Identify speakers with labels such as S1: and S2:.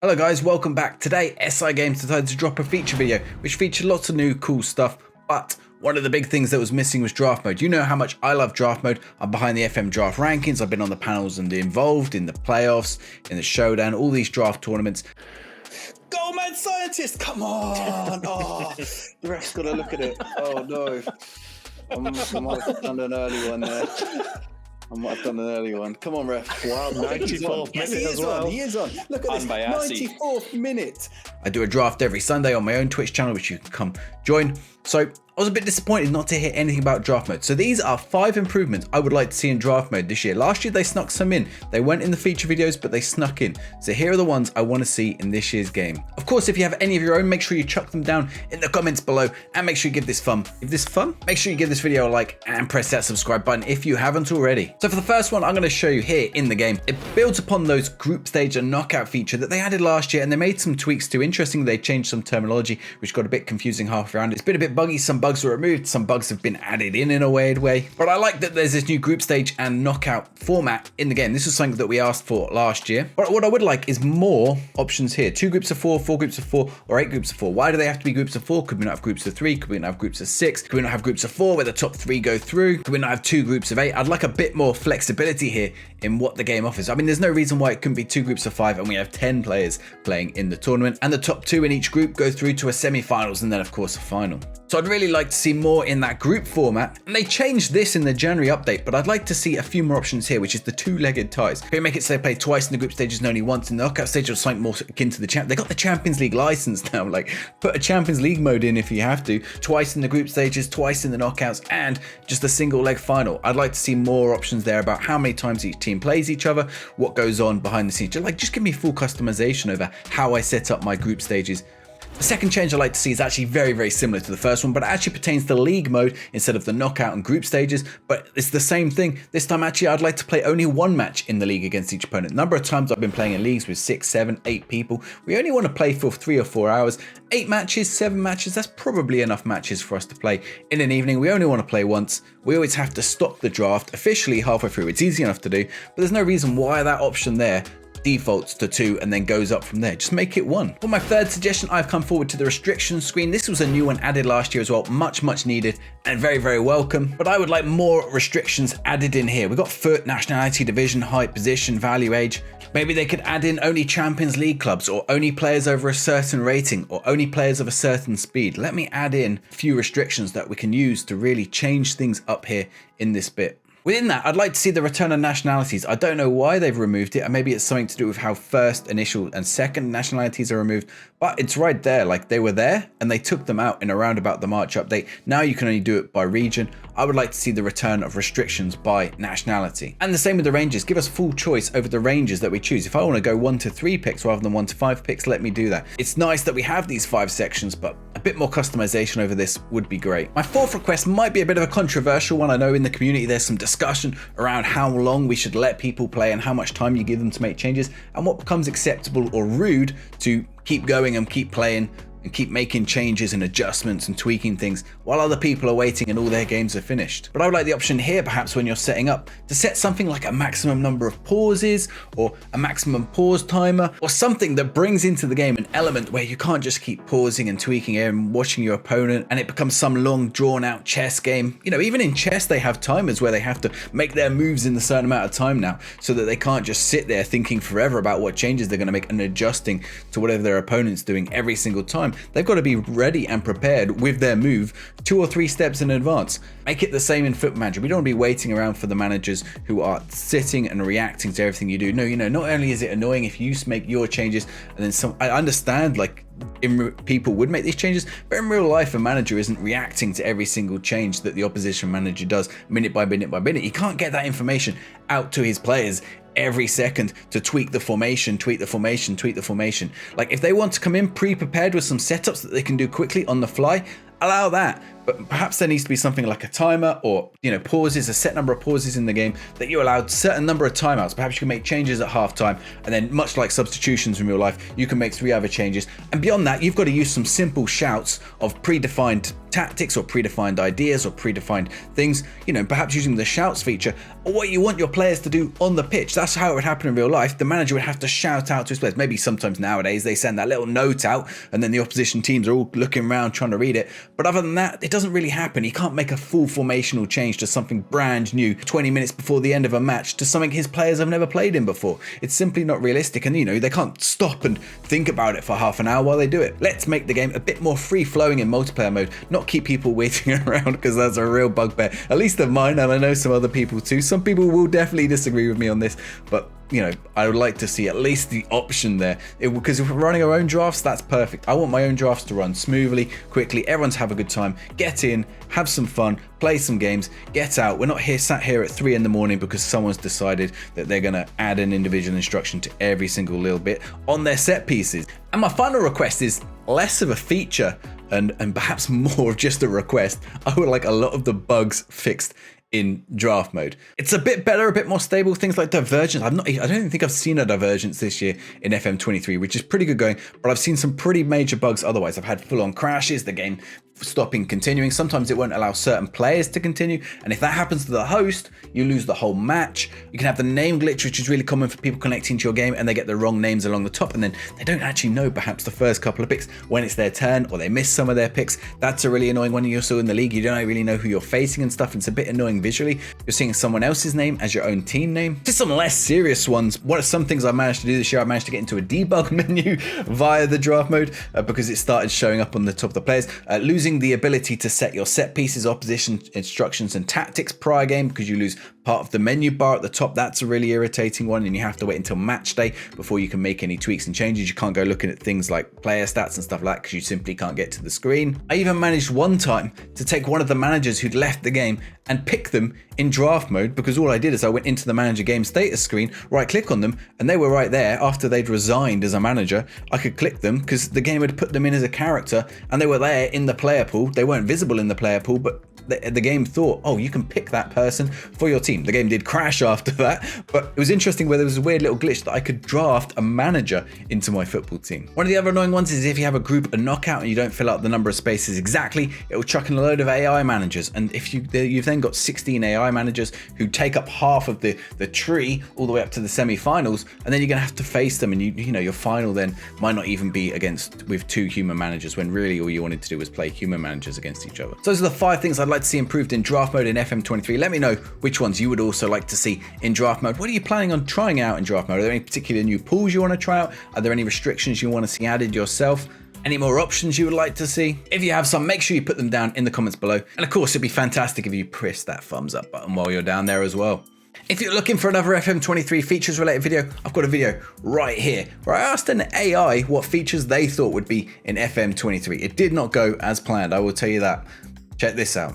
S1: Hello guys, welcome back. Today SI Games decided to drop a feature video which featured lots of new cool stuff, but one of the big things that was missing was draft mode. You know how much I love draft mode. I'm behind the FM draft rankings, I've been on the panels and involved in the playoffs, in the showdown, all these draft tournaments.
S2: Go mad scientist, come on! Oh, the ref's got to look at it. Oh no. I might have done an early one there. Come on, ref.
S3: Wow, 94th minute as well.
S2: He is on. Look at this, 94th minute.
S1: I do a draft every Sunday on my own Twitch channel, which you can come join. So I was a bit disappointed not to hear anything about draft mode. So these are 5 improvements I would like to see in draft mode this year. Last year they snuck some in. They weren't in the feature videos, but they snuck in. So here are the ones I want to see in this year's game. Of course, if you have any of your own, make sure you chuck them down in the comments below and make sure you give this make sure you give this video a like and press that subscribe button if you haven't already. So for the first one, I'm going to show you here in the game. It builds upon those group stage and knockout feature that they added last year, and they made some tweaks too. Interestingly, they changed some terminology, which got a bit confusing halfway around. It's been a bit buggy. Some bugs were removed, some bugs have been added in a weird way, but I like that there's this new group stage and knockout format in the game. This was something that we asked for last year, but what I would like is more options here. 2 groups of 4, 4 groups of 4, or 8 groups of 4. Why do they have to be groups of 4? Could we not have groups of 3? Could we not have groups of 6? Could we not have groups of 4 where the top 3 go through? Could we not have 2 groups of 8? I'd like a bit more flexibility here in what the game offers. I mean, there's no reason why it couldn't be 2 groups of 5 and we have 10 players playing in the tournament, and the top 2 in each group go through to a semi-finals and then of course a final. So I'd really like to see more in that group format, and they changed this in the January update, but I'd like to see a few more options here, which is the 2-legged ties. Can we make it so they play twice in the group stages and only once in the knockout stage, or something more akin to the champ? They got the Champions League license now, like put a Champions League mode in if you have to, twice in the group stages, twice in the knockouts, and just a single leg final. I'd like to see more options there about how many times each team plays each other, what goes on behind the scenes. Just give me full customization over how I set up my group stages. The second change I'd like to see is actually very, very similar to the first one, but it actually pertains to league mode instead of the knockout and group stages, but it's the same thing. This time, actually, I'd like to play only 1 match in the league against each opponent. Number of times I've been playing in leagues with 6, 7, 8 people. We only want to play for 3 or 4 hours. 8 matches, 7 matches, that's probably enough matches for us to play in an evening. We only want to play once. We always have to stop the draft officially halfway through. It's easy enough to do, but there's no reason why that option there defaults to 2 and then goes up from there. Just make it 1. For my third suggestion, I've come forward to the restrictions screen. This was a new one added last year as well, much needed and very, very welcome, but I would like more restrictions added in here. We've got foot, nationality, division, height, position, value, age. Maybe they could add in only Champions League clubs, or only players over a certain rating, or only players of a certain speed. Let me add in a few restrictions that we can use to really change things up here in this bit. Within that, I'd like to see the return of nationalities. I don't know why they've removed it, and maybe it's something to do with how first, initial, and second nationalities are removed, but it's right there. Like, they were there, and they took them out in around about the March update. Now you can only do it by region. I would like to see the return of restrictions by nationality. And the same with the ranges. Give us full choice over the ranges that we choose. If I want to go 1 to 3 picks rather than 1 to 5 picks, let me do that. It's nice that we have these 5 sections, but a bit more customization over this would be great. My fourth request might be a bit of a controversial one. I know in the community there's some discussion around how long we should let people play and how much time you give them to make changes, and what becomes acceptable or rude to keep going and keep playing and keep making changes and adjustments and tweaking things while other people are waiting and all their games are finished. But I would like the option here, perhaps when you're setting up, to set something like a maximum number of pauses, or a maximum pause timer, or something that brings into the game an element where you can't just keep pausing and tweaking and watching your opponent and it becomes some long drawn out chess game. You know, even in chess they have timers where they have to make their moves in a certain amount of time now, so that they can't just sit there thinking forever about what changes they're going to make and adjusting to whatever their opponent's doing every single time. They've got to be ready and prepared with their move 2 or 3 steps in advance. Make it the same in Foot Manager. We don't want to be waiting around for the managers who are sitting and reacting to everything you do. No, you know, not only is it annoying if you make your changes and then some, I understand, like, people would make these changes, but in real life a manager isn't reacting to every single change that the opposition manager does minute by minute by minute. He can't get that information out to his players every second to tweak the formation, tweak the formation. Like, if they want to come in pre-prepared with some setups that they can do quickly on the fly, allow that. But perhaps there needs to be something like a timer or, pauses, a set number of pauses in the game that you allowed certain number of timeouts. Perhaps you can make changes at halftime, and then much like substitutions in real life, you can make 3 other changes. And beyond that, you've got to use some simple shouts of predefined tactics or predefined ideas or predefined things, perhaps using the shouts feature or what you want your players to do on the pitch. That's how it would happen in real life. The manager would have to shout out to his players. Maybe sometimes nowadays they send that little note out and then the opposition teams are all looking around trying to read it. But other than that, it doesn't really happen. He can't make a full formational change to something brand new 20 minutes before the end of a match to something his players have never played in before. It's simply not realistic, and they can't stop and think about it for half an hour while they do it. Let's make the game a bit more free-flowing in multiplayer mode, not keep people waiting around, because that's a real bugbear, at least of mine, and I know some other people too. Some people will definitely disagree with me on this, but I would like to see at least the option there, because if we're running our own drafts, that's perfect. I want my own drafts to run smoothly, quickly, everyone's have a good time, get in, have some fun, play some games, get out. We're not sat here at 3 in the morning because someone's decided that they're going to add an individual instruction to every single little bit on their set pieces. And my final request is less of a feature and perhaps more of just a request. I would like a lot of the bugs fixed in draft mode. It's a bit better, a bit more stable. Things like divergence. I don't even think I've seen a divergence this year in FM23, which is pretty good going, but I've seen some pretty major bugs otherwise. I've had full-on crashes, the game stopping continuing. Sometimes it won't allow certain players to continue, and if that happens to the host, you lose the whole match. You can have the name glitch, which is really common for people connecting to your game and they get the wrong names along the top, and then they don't actually know perhaps the first couple of picks when it's their turn, or they miss some of their picks. That's a really annoying one. You're still in the league, you don't really know who you're facing and stuff. It's a bit annoying visually. You're seeing someone else's name as your own team name. Just some less serious ones. What are some things I managed to do this year? I managed to get into a debug menu via the draft mode because it started showing up on the top of the players. Losing the ability to set your set pieces, opposition instructions and tactics prior game, because you lose part of the menu bar at the top. That's a really irritating one, and you have to wait until match day before you can make any tweaks and changes. You can't go looking at things like player stats and stuff like that because you simply can't get to the screen. I even managed one time to take one of the managers who'd left the game and pick them in draft mode, because all I did is I went into the manager game status screen, right click on them, and they were right there after they'd resigned as a manager. I could click them because the game had put them in as a character and they were there in the player pool. They weren't visible in the player pool, but the game thought, oh, you can pick that person for your team. The game did crash after that, but it was interesting where there was a weird little glitch that I could draft a manager into my football team. One of the other annoying ones is if you have a group, a knockout, and you don't fill out the number of spaces exactly, it will chuck in a load of AI managers. And if you've then got 16 AI managers who take up half of the tree all the way up to the semi-finals, and then you're gonna have to face them, and your final then might not even be with 2 human managers, when really all you wanted to do was play human managers against each other. So those are the 5 things I'd like to see improved in draft mode in FM23. Let me know which ones you would also like to see in draft mode. What are you planning on trying out in draft mode? Are there any particular new pools you want to try out? Are there any restrictions you want to see added yourself? Any more options you would like to see? If you have some, make sure you put them down in the comments below. And of course, it'd be fantastic if you press that thumbs up button while you're down there as well. If you're looking for another FM23 features related video, I've got a video right here where I asked an AI what features they thought would be in FM23. It did not go as planned, I will tell you that. Check this out.